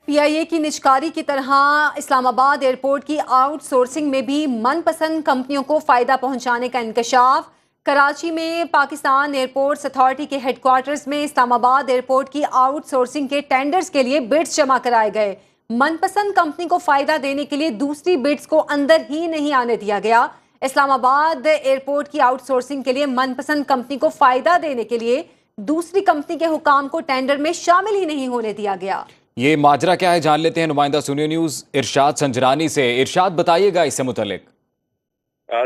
پی آئی اے کی نجکاری کی طرح اسلام آباد ایئرپورٹ کی آؤٹ سورسنگ میں بھی من پسند کمپنیوں کو فائدہ پہنچانے کا انکشاف۔ کراچی میں پاکستان ایئرپورٹس اتھارٹی کے ہیڈ کوارٹرز میں اسلام آباد ایئرپورٹ کی آؤٹ سورسنگ کے ٹینڈرز کے لیے بڈز جمع کرائے گئے۔ من پسند کمپنی کو فائدہ دینے کے لیے دوسری بڈز کو اندر ہی نہیں آنے دیا گیا۔ اسلام آباد ایئرپورٹ کی آؤٹ سورسنگ کے لیے من پسند کمپنی کو فائدہ دینے کے لیے دوسری کمپنی کے حکام کو ٹینڈر میں شامل ہی نہیں ہونے دیا گیا۔ یہ ماجرا کیا ہے جان لیتے ہیں نمائندہ سنیو نیوز ارشاد سنجرانی سے۔ ارشاد بتائیے گا اس سے متعلق۔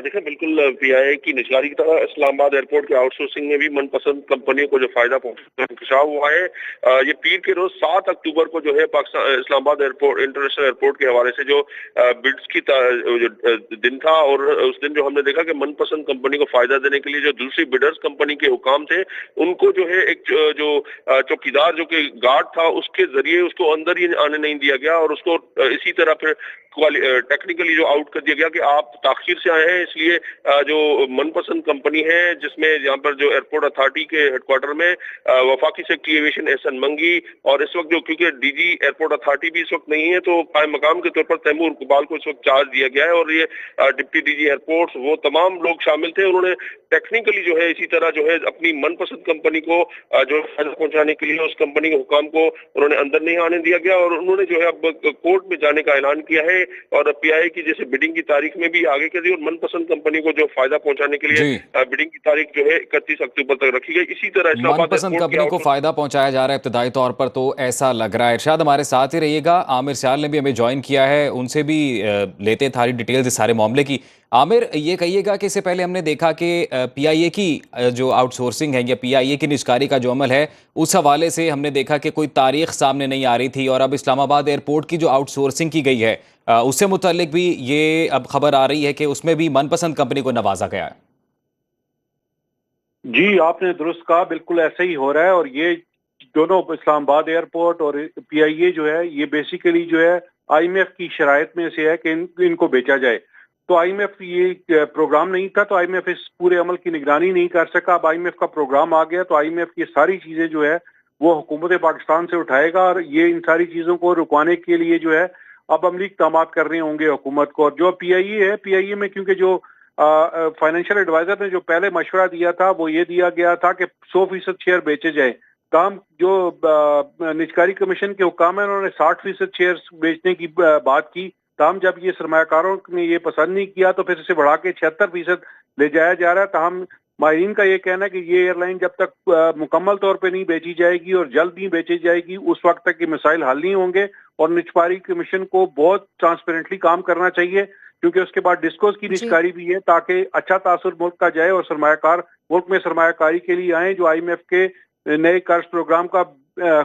دیکھیں بالکل پی آئی اے کی نجکاری کی طرح اسلام آباد ایئرپورٹ کے آؤٹ سورسنگ میں بھی من پسند کمپنیوں کو جو فائدہ پہنچا انکشاف ہوا ہے۔ یہ پیر کے روز 7 اکتوبر کو جو ہے پاکستان اسلام آباد ایئرپورٹ انٹرنیشنل ایئرپورٹ کے حوالے سے جو بڈز کی دن تھا، اور اس دن جو ہم نے دیکھا کہ من پسند کمپنی کو فائدہ دینے کے لیے جو دوسری بڈرز کمپنی کے حکام تھے ان کو جو ہے ایک جو چوکیدار جو کہ گارڈ تھا اس کے ذریعے اس کو اندر ہی آنے نہیں دیا گیا، اور اس کو اسی طرح پھر ٹیکنیکلی جو آؤٹ کر دیا گیا کہ آپ تاخیر سے آئے ہیں، اس لیے جو من پسند کمپنی ہے جس میں یہاں پر جو ایئرپورٹ اتھارٹی کے ہیڈ کوارٹر میں وفاقی سیکرٹری ایویشن احسن منگی، اور اس وقت جو کیونکہ ڈی جی ایئرپورٹ اتھارٹی بھی اس وقت نہیں ہے تو قائم مقام کے طور پر تیمور اقبال کو اس وقت چارج دیا گیا ہے، اور یہ ڈپٹی ڈی جی ایئرپورٹس وہ تمام لوگ شامل تھے۔ انہوں نے ٹیکنیکلی جو ہے اسی طرح جو ہے اپنی من پسند کمپنی کو جو فائدہ پہنچانے کے لیے اس کمپنی کے حکام کو انہوں نے اندر نہیں آنے دیا گیا، اور انہوں نے جو ہے اب کورٹ میں جانے کا اعلان کیا ہے، اور پی آئی اے کی جیسے بڈنگ کی تاریخ میں بھی آگے کر دی، اور من پسند کمپنی کو جو فائدہ پہنچانے کے لیے بڈنگ کی تاریخ جو ہے 31 اکتوبر تک رکھی گئی۔ اسی طرح اسلام من آباد پسند کمپنی کو فائدہ پہنچایا جا رہا ہے ابتدائی طور پر، تو ایسا لگ رہا ہے۔ ارشاد ہمارے ساتھ ہی رہیے گا، عامر سیال نے بھی ہمیں جوائن کیا ہے، ان سے بھی لیتے ہیں ساری ڈیٹیلز اس سارے معاملے کی۔ عامر یہ کہیے گا کہ اس سے پہلے ہم نے دیکھا کہ پی آئی اے کی جو آؤٹ سورسنگ ہے یا پی آئی اے کی نجکاری کا جو عمل ہے اس حوالے سے ہم نے دیکھا کہ کوئی تاریخ سامنے نہیں آ رہی تھی، اور اب اسلام آباد ایئرپورٹ کی جو آؤٹ سورسنگ کی گئی ہے اس سے متعلق بھی یہ اب خبر آ رہی ہے کہ اس میں بھی من پسند کمپنی کو نوازا گیا ہے۔ جی آپ نے درست کہا، بالکل ایسا ہی ہو رہا ہے، اور یہ دونوں اسلام آباد ایئرپورٹ اور پی آئی اے جو ہے یہ بیسیکلی جو ہے آئی ایم ایف کی شرائط میں سے ہے کہ ان کو بیچا جائے۔ تو آئی ایم ایف یہ پروگرام نہیں تھا تو آئی ایم ایف اس پورے عمل کی نگرانی نہیں کر سکا۔ اب آئی ایم ایف کا پروگرام آ گیا تو آئی ایم ایف کی ساری چیزیں جو ہے وہ حکومت پاکستان سے اٹھائے گا، اور یہ ان ساری چیزوں کو رکوانے کے لیے جو ہے اب عملی اقدامات کرنے ہوں گے حکومت کو۔ اور جو پی آئی اے ہے، پی آئی اے میں کیونکہ جو فائنینشیل ایڈوائزر نے جو پہلے مشورہ دیا تھا وہ یہ دیا گیا تھا کہ 100% شیئر بیچے جائیں۔ تاہم جو نجکاری کمیشن کے حکام ہیں انہوں نے 60% شیئر بیچنے کی بات کی، تاہم جب یہ سرمایہ کاروں نے یہ پسند نہیں کیا تو پھر اسے بڑھا کے 76% لے جایا جا رہا ہے۔ تاہم ماہرین کا یہ کہنا ہے کہ یہ ایئر لائن جب تک مکمل طور پہ نہیں بیچی جائے گی اور جلد نہیں بیچی جائے گی اس وقت تک یہ مسائل حل نہیں ہوں گے، اور نجکاری کمیشن کو بہت ٹرانسپیرنٹلی کام کرنا چاہیے، کیونکہ اس کے بعد ڈسکوز کی نجکاری بھی ہے تاکہ اچھا تاثر ملک کا جائے اور سرمایہ کار ملک میں سرمایہ کاری کے لیے آئیں، جو آئی ایم ایف کے نئے قرض پروگرام کا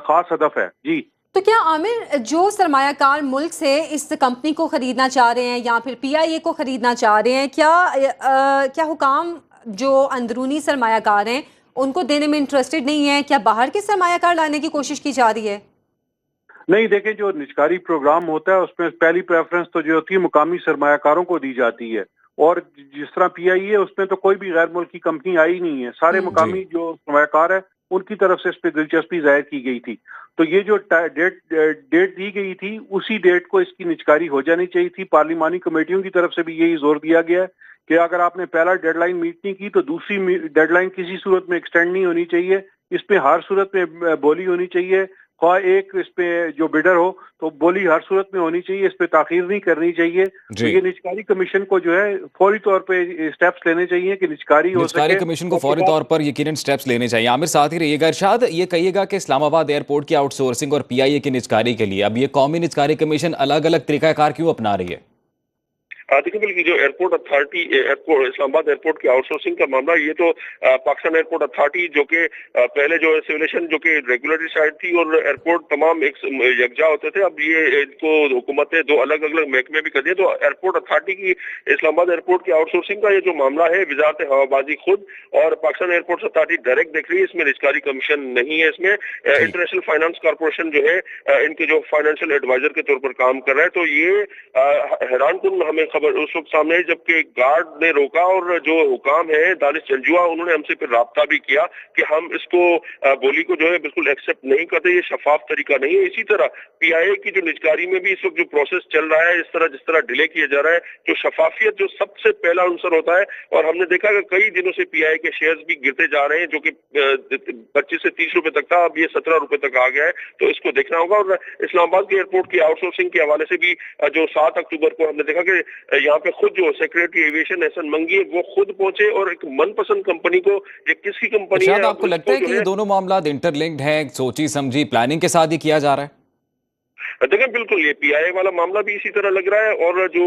خاص ہدف ہے۔ جی تو کیا عامر جو سرمایہ کار ملک سے اس کمپنی کو خریدنا چاہ رہے ہیں یا پھر پی آئی اے کو خریدنا چاہ رہے ہیں، کیا حکام جو اندرونی سرمایہ کار ہیں ان کو دینے میں انٹرسٹڈ نہیں ہیں؟ کیا باہر کے سرمایہ کار لانے کی کوشش کی جا رہی ہے؟ نہیں، دیکھیں جو نجکاری پروگرام ہوتا ہے اس میں پہلی پریفرنس تو جو ہوتی ہے مقامی سرمایہ کاروں کو دی جاتی ہے، اور جس طرح پی آئی اے اس میں تو کوئی بھی غیر ملکی کمپنی آئی نہیں ہے، سارے مقامی جو سرمایہ کار ہے ان کی طرف سے اس پہ دلچسپی ظاہر کی گئی تھی۔ تو یہ جو ڈیٹ دی گئی تھی اسی ڈیٹ کو اس کی نجکاری ہو جانی چاہیے تھی۔ پارلیمانی کمیٹیوں کی طرف سے بھی یہی زور دیا گیا ہے کہ اگر آپ نے پہلا ڈیڈ لائن میٹ نہیں کی تو دوسری ڈیڈ لائن کسی صورت میں ایکسٹینڈ نہیں ہونی چاہیے، اس پہ ہر صورت میں بولی ہونی چاہیے، خواہ ایک اس پہ جو بڈر ہو تو بولی ہر صورت میں ہونی چاہیے، اس پہ تاخیر نہیں کرنی چاہیے۔ تو یہ نجکاری کمیشن کو جو ہے فوری طور پہ سٹیپس لینے چاہیے کہ نجکاری ہو سکے۔ نجکاری کمیشن کو فوری طور پر یقیناً سٹیپس لینے چاہیے۔ عامر ساتھ ہی رہیے گا۔ ارشاد یہ کہیے گا کہ اسلام آباد ایئرپورٹ کی آؤٹ سورسنگ اور پی آئی اے کی نجکاری کے لیے اب یہ قومی نجکاری کمیشن الگ الگ طریقہ کار کیوں اپنا رہی ہے؟ دیکھیں بلکہ جو ایئرپورٹ اتھارٹی اسلام آباد ایئرپورٹ کی آؤٹ سورسنگ کا معاملہ، یہ تو پاکستان ایئرپورٹ اتھارٹی جو کہ پہلے جو ایسولیشن جو کہ ریگولیٹری سائٹ تھی اور ایئرپورٹ تمام ایک یکجا ہوتے تھے، اب یہ ان کو حکومت نے 2 الگ الگ محکمے بھی کر دیے۔ تو ایئرپورٹ اتھارٹی کی اسلام آباد ایئرپورٹ کی آؤٹ سورسنگ کا یہ جو معاملہ ہے وزارت ہوابازی خود اور پاکستان ایئرپورٹ اتھارٹی ڈائریکٹ دیکھ رہی ہے، اس میں نجکاری کمیشن نہیں ہے۔ اس میں انٹرنیشنل فائنانس کارپوریشن جو ہے ان کے جو فائنینشیل ایڈوائزر کے طور پر کام کر رہا ہے۔ تو یہ حیران کن ہمیں खबर उस वक्त सामने आई जबकि गार्ड ने रोका और जो हुकाम है दानिश जंजुआ उन्होंने हमसे फिर राब्ता भी किया कि हम इसको बोली को जो है बिल्कुल एक्सेप्ट नहीं करते, ये शफाफ तरीका नहीं है। इसी तरह पीआईए की जो निजकारी में भी इस वक्त जो प्रोसेस चल रहा है, जिस तरह डिले किया जा रहा है, जो शफाफियत जो सबसे पहला अंसर होता है, और हमने देखा कि कई दिनों से पीआईए के शेयर्स भी गिरते जा रहे हैं, जो कि 25 से 30 रुपए तक था, अब ये 17 रुपए तक आ गया है, तो इसको देखना होगा। और इस्लामाबाद के एयरपोर्ट की आउटसोर्सिंग के हवाले से भी जो 7 अक्टूबर को हमने देखा कि यहाँ पे खुद जो सेक्रेटरी एविएशन एहसन मंगी है वो खुद पहुंचे और एक मनपसंद कंपनी को, ये किसकी कंपनी है, आपको लगता है कि ये दोनों मामला इंटरलिंक्ड हैं, सोची समझी प्लानिंग के साथ ही किया जा रहा है? देखिए बिल्कुल ये पीआईए वाला मामला भी इसी तरह लग रहा है, और जो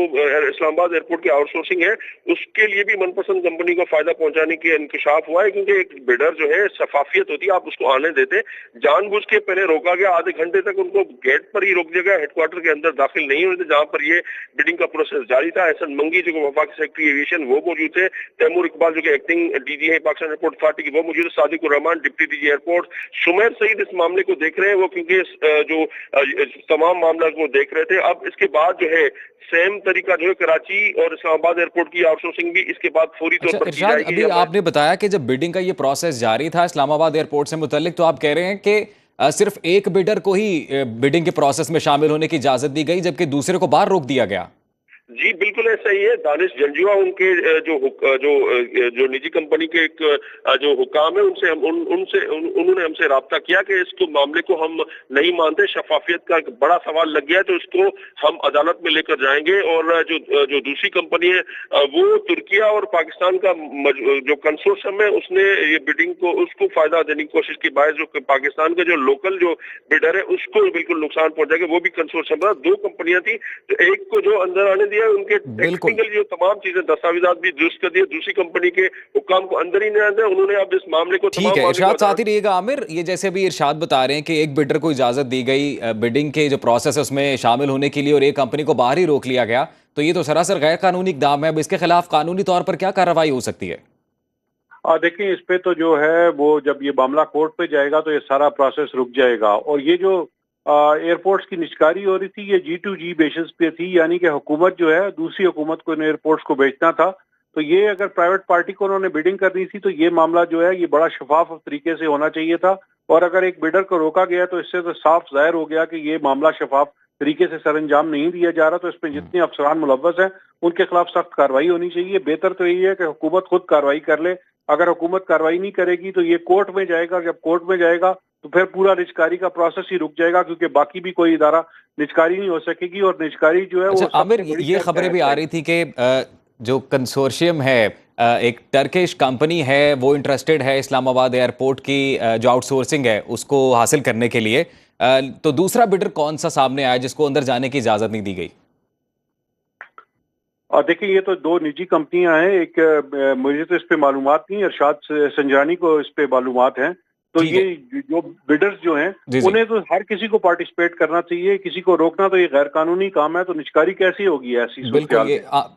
इस्लामाबाद एयरपोर्ट की आउटसोर्सिंग है उसके लिए भी मनपसंद कंपनी को फायदा पहुंचाने की इंकशाफ हुआ है, क्योंकि एक बिडर जो है, शफाफियत होती है, आप उसको आने देते, जानबूझ के पहले रोका गया, आधे घंटे तक उनको गेट पर ही रोक दिया गया, हेडक्वार्टर के अंदर दाखिल नहीं हुए थे जहां पर ये बिडिंग का प्रोसेस जारी था। एहसन मंगी जो वफाकी सेक्रेटरी एविएशन वो मौजूद थे, तैमूर इकबाल जो कि एक्टिंग डीजी है पाकिस्तान एयरपोर्ट अथॉरिटी की वो मौजूद है, Sadiqur Rehman deputy DG airport, Sumair Saeed इस मामले को देख रहे हैं, वो क्योंकि जो तमाम मामला को देख रहे थे। अब इसके बाद जो है सेम तरीका जो है कराची और इस्लामाबाद एयरपोर्ट की आउटसोर्सिंग भी इसके बाद फौरी तौर पर की जाएगी। अभी आपने बताया कि जब बिडिंग का ये प्रोसेस जारी था इस्लामाबाद एयरपोर्ट से मुतल्लिक, तो आप कह रहे हैं कि सिर्फ एक बिडर को ही बिडिंग के प्रोसेस में शामिल होने की इजाजत दी गई, जबकि दूसरे को बाहर रोक दिया गया? जी बिल्कुल ऐसा ही है। दानिश जंजुआ उनके जो निजी कंपनी के एक जो हुकाम है उन्होंने हमसे राब्ता किया कि इसको मामले को हम नहीं मानते, शफाफियत का एक बड़ा सवाल लग गया है, तो इसको हम अदालत में लेकर जाएंगे। और जो दूसरी कंपनी है वो तुर्किया और पाकिस्तान का जो कंसोर्शियम है उसने ये बिडिंग को उसको फायदा देने की कोशिश की, बायस जो पाकिस्तान के जो लोकल जो बिडर है उसको बिल्कुल नुकसान पहुंचाएगा। वो भी कंसोर्शियम था, 2 कंपनियां थी, तो एक को जो अंदर आने दिया, उनके टेक्निकल जो तमाम चीजें दस्तावेजात भी दुरुस्त कर दिए, दूसरी कंपनी के हुकाम को अंदर ही नहीं आने, उन्होंने अब इस मामले को ठीक है। इरशाद साथ ही रहिएगा। आमिर, ये जैसे अभी इरशाद बता रहे हैं कि एक बिडर को इजाजत दी गई बिडिंग के जो प्रोसेस है उसमें शामिल होने के लिए और एक कंपनी को बाहर ही रोक लिया गया, तो ये तो सरासर गैर कानूनी इकदाम है। अब इसके खिलाफ कानूनी तौर पर क्या कार्रवाई हो सकती है? देखिए, इस पे तो जो है वो जब ये मामला कोर्ट पे जाएगा तो ये सारा प्रोसेस रुक जाएगा। और ये जो एयरपोर्ट्स की निजकारी हो रही थी, ये G2G बेसिस पे थी, यानी कि हुकूमत जो है दूसरी हुकूमत को इन एयरपोर्ट्स को बेचना था। तो ये अगर प्राइवेट पार्टी को उन्होंने बिडिंग करनी थी तो ये मामला जो है ये बड़ा शफाफ तरीके से होना चाहिए था। और अगर एक बिडर को रोका गया तो इससे तो साफ जाहिर हो गया कि ये मामला शफाफ तरीके से सरअंजाम नहीं दिया जा रहा। तो इसमें जितने अफसरान मुलव्वस हैं उनके खिलाफ सख्त कार्रवाई होनी चाहिए। बेहतर तो यही है कि हुकूमत खुद कार्रवाई कर ले। अगर हुकूमत कार्रवाई नहीं करेगी तो ये कोर्ट में जाएगा, जब कोर्ट में जाएगा तो फिर पूरा निजकारी का प्रोसेस ही रुक जाएगा, क्योंकि बाकी भी कोई इदारा निजकारी नहीं हो सकेगी। और निजकारी जो है वो आमिर, ये खबरें भी आ रही थी कि जो कंसोर्शियम है, एक टर्किश कंपनी है, वो इंटरेस्टेड है इस्लामाबाद एयरपोर्ट की जो आउटसोर्सिंग है उसको हासिल करने के लिए, तो दूसरा बिडर कौन सा सामने आया जिसको अंदर जाने की इजाजत नहीं दी गई? और देखिए, ये तो 2 निजी कंपनियां हैं। एक मुझे तो इस पे मालूमात नहीं, इरशाद संजानी को इस पे मालूमात हैं। तो ये जो बिडर्स जो हैं उन्हें तो हर किसी को पार्टिसिपेट करना चाहिए, किसी को रोकना तो ये गैर कानूनी काम है। तो निजकारी कैसी होगी ऐसी? बिल्कुल,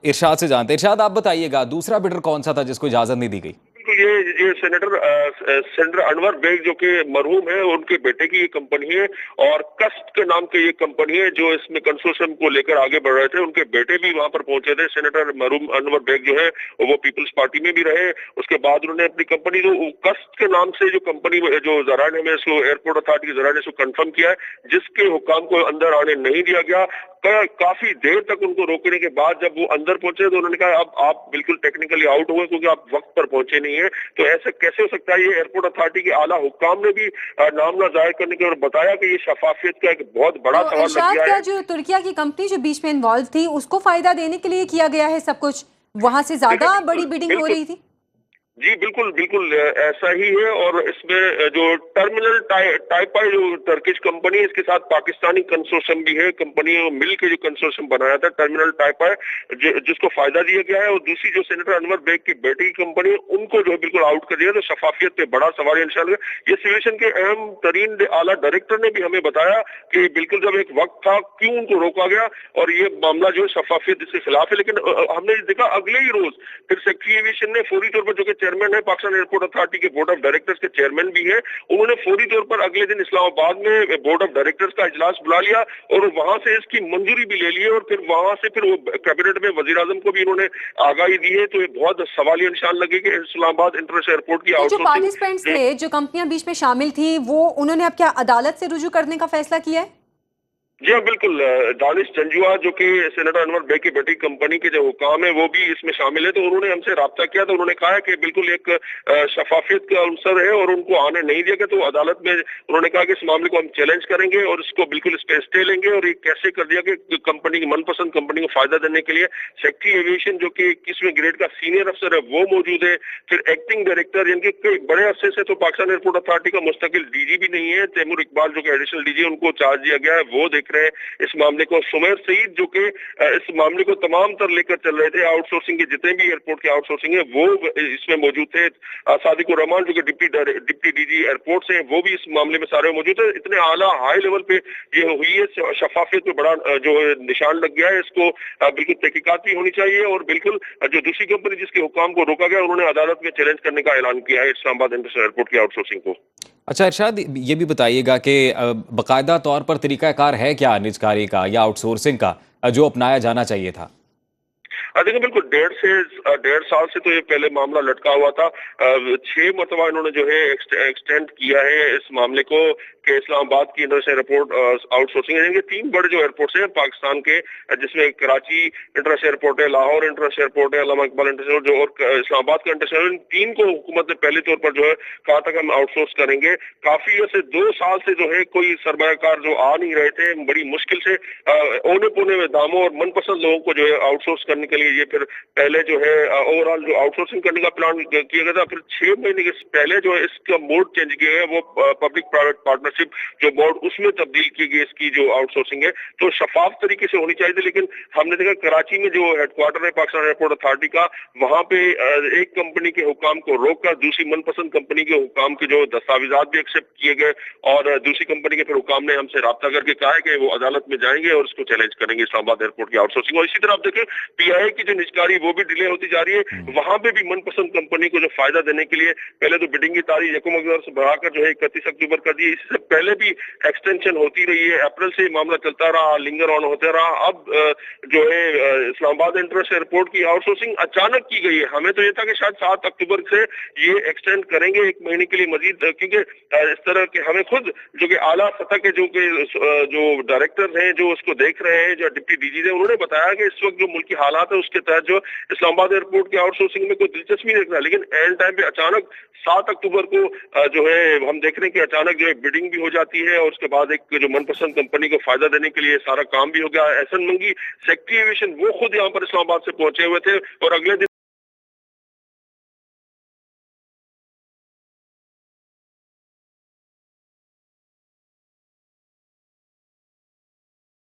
इरशाद से जानते। इरशाद, आप बताइएगा दूसरा बिडर कौन सा था जिसको इजाजत नहीं दी गई? ये सेनेटर अनवर बेग जो कि मरहूम है उनके बेटे की ये कंपनी है, और कस्ट के नाम की ये कंपनी है जो इसमें कंसोर्शियम को लेकर आगे बढ़ रहे थे। उनके बेटे भी वहां पर पहुंचे थे। सेनेटर मरहूम अनवर बेग जो है वो पीपल्स पार्टी में भी रहे। उसके बाद उन्होंने अपनी कंपनी जो कस्ट के नाम से जो कंपनी जो जरा ने हमें इसको एयरपोर्ट अथॉरिटी के जरा ने इसको कंफर्म किया है, जिसके हुकाम को अंदर आने नहीं दिया गया। काफी देर तक उनको रोकने के बाद जब वो अंदर पहुंचे तो उन्होंने कहा अब आप बिल्कुल टेक्निकली आउट हुए क्योंकि आप वक्त पर पहुंचे नहीं है। तो ऐसे कैसे हो सकता है? ये एयरपोर्ट अथॉरिटी के आला हुकाम ने भी नामना जाहिर करने के और बताया कि ये शफाफियत का एक बहुत बड़ा सवाल लग गया है। जो तुर्किया की कंपनी जो बीच में इन्वॉल्व थी उसको फायदा देने के लिए किया गया है सब कुछ, वहां से ज्यादा बड़ी बिडिंग हो रही थी। जी बिल्कुल ऐसा ही है। और इसमें जो टर्मिनल टाइपाई जो टर्किश कंपनी है, इसके साथ पाकिस्तानी कंसोर्शियम भी है, कंपनी मिल के जो कंसोर्शियम बनाया था टर्मिनल टाइपाई, जिसको फायदा दिया गया है। और दूसरी जो सेनेटर अनवर बेग की बेटी की कंपनी है उनको जो है बिल्कुल आउट कर दिया। तो शफाफियत पे बड़ा सवाल है इंशाल्लाह। ये सिविलेशन के अहम तरीन आला डायरेक्टर ने भी हमें बताया कि बिल्कुल जब एक वक्त था क्यों उनको रोका गया, और ये मामला जो है शफाफियत इसके खिलाफ है। लेकिन हमने देखा अगले ही रोज फिर सेक्रेटरी एविएशन ने फौरी तौर पर जो कि चेयरमैन है, पाकिस्तान एयरपोर्ट अथॉरिटी के बोर्ड ऑफ डायरेक्टर्स के चेयरमैन भी है, उन्होंने फौरी तौर पर अगले दिन इस्लामाबाद में बोर्ड ऑफ डायरेक्टर्स का इजलास बुला लिया और वहां से इसकी मंजूरी भी ले ली है और फिर वहां से फिर वो कैबिनेट में वजीर आजम को भी इन्होंने आगाही दी है। तो ये बहुत सवालिया निशान लगे कि इस्लामाबाद इंटरनेशनल एयरपोर्ट की तो जो आउटसोर्सिंग पार्टिसिपेंट्स थे, जो कंपनियां बीच में शामिल थी, वो उन्होंने अब क्या अदालत से रुजू करने का फैसला किया है? जी हाँ, बिल्कुल। दानिश जंजुआ जो कि सेनेटर अनवर बेग की बेटी कंपनी के जो हुकाम है वो भी इसमें शामिल है, तो उन्होंने हमसे राब्ता किया तो उन्होंने कहा है कि बिल्कुल एक शफाफियत का अवसर है और उनको आने नहीं दिया गया। तो अदालत में उन्होंने कहा कि इस मामले को हम चैलेंज करेंगे और इसको बिल्कुल इस पे स्टे लेंगे। और ये कैसे कर दिया कि कंपनी की मनपसंद कंपनी को फायदा देने के लिए सेक्रेटरी एविएशन जो कि 21वें ग्रेड का सीनियर अफसर है वो मौजूद है, फिर एक्टिंग डायरेक्टर जिनके कई बड़े अरसे से तो पाकिस्तान एयरपोर्ट अथॉरिटी का मुस्तकिल डीजी भी नहीं है, तैमूर इकबाल जो कि एडिशनल डीजी उनको चार्ज दिया गया है, वो देख रहे हैं इस मामले को। सुमेर सईद जो कि इस मामले को तमाम तर लेकर चल रहे थे, आउटसोर्सिंग के जितने भी एयरपोर्ट के आउटसोर्सिंग है वो इसमें मौजूद थे। सादिकुर रहमान जो कि डिप्टी डीजी एयरपोर्ट से वो भी इस मामले में सारे मौजूद है। इतने आला हाई लेवल पे ये हुई है, शफाफियत पे बड़ा जो निशान लग गया है। इसको बिल्कुल तहकीकात भी होनी चाहिए और बिल्कुल जो दूसरी कंपनी जिसके हुकाम को रोका गया उन्होंने अदालत में चैलेंज करने का ऐलान किया है इस्लामाबाद इंटरनेशनल एयरपोर्ट की आउटसोर्सिंग को। अच्छा इरशाद, ये भी बताइएगा कि बाकायदा तौर पर तरीकाकार है क्या निजकारी का या आउटसोर्सिंग का जो अपनाया जाना चाहिए था? देखिए बिल्कुल 1.5 साल से तो ये पहले मामला लटका हुआ था। 6 मरतबा इन्होंने जो है एक्सटेंड किया है इस मामले को कि इस्लामाबाद की इंटरनेशनल एयरपोर्ट आउटसोर्सिंग है। 3 बड़े जो एयरपोर्ट्स हैं पाकिस्तान के, जिसमें कराची इंटरनेशनल एयरपोर्ट है, लाहौर इंटरनेशनल एयरपोर्ट है, अल्लामा इकबाल इंटरनेशनल जो और इस्लामाबाद का इंटरनेशनल, इन 3 को हुकूमत ने पहले तौर पर जो है कहा था कि हम आउटसोर्स करेंगे। काफी ऐसे 2 साल से जो है कोई सरमायाकार जो आ नहीं रहे थे, बड़ी मुश्किल से औने पौने में दामों और मनपसंद लोगों को जो है आउटसोर्स करने के लिए ये फिर पहले जो है ओवरऑल जो आउटसोर्सिंग करने का प्लान किया गया था। फिर 6 महीने के पहले जो है इसका मोड चेंज किया गया, वो पब्लिक प्राइवेट पार्टनरशिप जो बोर्ड उसमें तब्दील की गई इसकी जो आउटसोर्सिंग है। तो शफाफ तरीके से होनी चाहिए थी, लेकिन हमने देखा कराची में जो हेडक्वार्टर है पाकिस्तान एयरपोर्ट अथॉरिटी का, वहां पे एक कंपनी के हुकाम को रोककर दूसरी मनपसंद कंपनी के हुकाम के जो दस्तावेजात भी एक्सेप्ट किए गए और दूसरी कंपनी के फिर हुकाम ने हमसे राब्ता करके कहा है कि वो अदालत में जाएंगे और उसको चैलेंज करेंगे इस्लामाबाद एयरपोर्ट की आउटसोर्सिंग। और इसी तरह आप देखें पीआईए की जो निजकारी वो भी डिले होती जा रही है, वहां पे भी मनपसंद कंपनी को जो फायदा देने के लिए पहले तो बिडिंग की तारीख 1 अक्टूबर से बढ़ाकर जो है 31 अक्टूबर कर दी। इससे पहले भी एक्सटेंशन होती रही है, अप्रैल से मामला चलता रहा, लिंगर ऑन होता रहा। अब जो है इस्लामाबाद इंटरनेशनल एयरपोर्ट की आउटसोर्सिंग अचानक की गई है। हमें तो ये था कि शायद 7 अक्टूबर से ये एक्सटेंड करेंगे 1 महीने के लिए मजीद, क्योंकि इस तरह के हमें खुद जो कि आला सतह के जो डायरेक्टर हैं जो उसको देख रहे हैं, जो डिप्टी डीजी है, उन्होंने बताया कि इस वक्त जो मुल्की हालात है उसके तहत जो इस्लामाबाद एयरपोर्ट की आउटसोर्सिंग में कोई दिलचस्पी नहीं रखता। लेकिन एंड टाइम पे अचानक 7 अक्टूबर को जो है हम देख रहे हैं कि अचानक जो है बिडिंग भी हो जाती है और उसके बाद एक जो मनपसंद कंपनी को फायदा देने के लिए सारा काम भी हो गया। एहसन मंगी सेक्रेटरी एविएशन वो खुद यहाँ पर इस्लामाबाद से पहुंचे हुए थे और अगले दिन